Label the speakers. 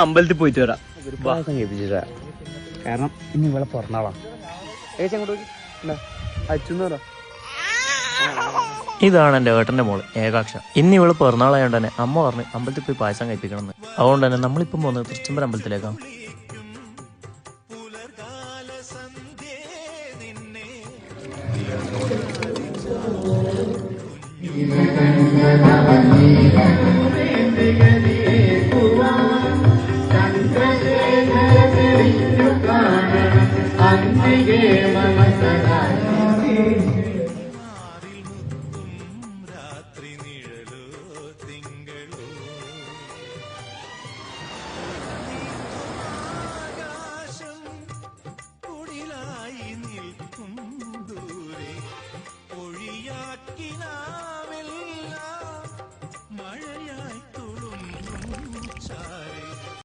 Speaker 1: അമ്പലത്തിൽ പോയിട്ട് വരാം.
Speaker 2: പായസം കേൾപ്പിച്ചിട്ടാ. കാരണം ഇനി ഇവിടെ പിറന്നാളാ.
Speaker 3: ഇതാണ് എൻ്റെ ഏട്ടൻ്റെ മോള് ഏകാക്ഷ. ഇന്ന് ഇവള് പിറന്നാളായോണ്ട് തന്നെ അമ്മ പറഞ്ഞ് അമ്പലത്തിൽ പോയി പായസം കഴിപ്പിക്കണം എന്ന്. അതുകൊണ്ട് തന്നെ നമ്മളിപ്പം പോകുന്നത് തൃശ്ശൂർ അമ്പലത്തിലേക്കാണ്.
Speaker 4: ചന്ദ്രശേഖര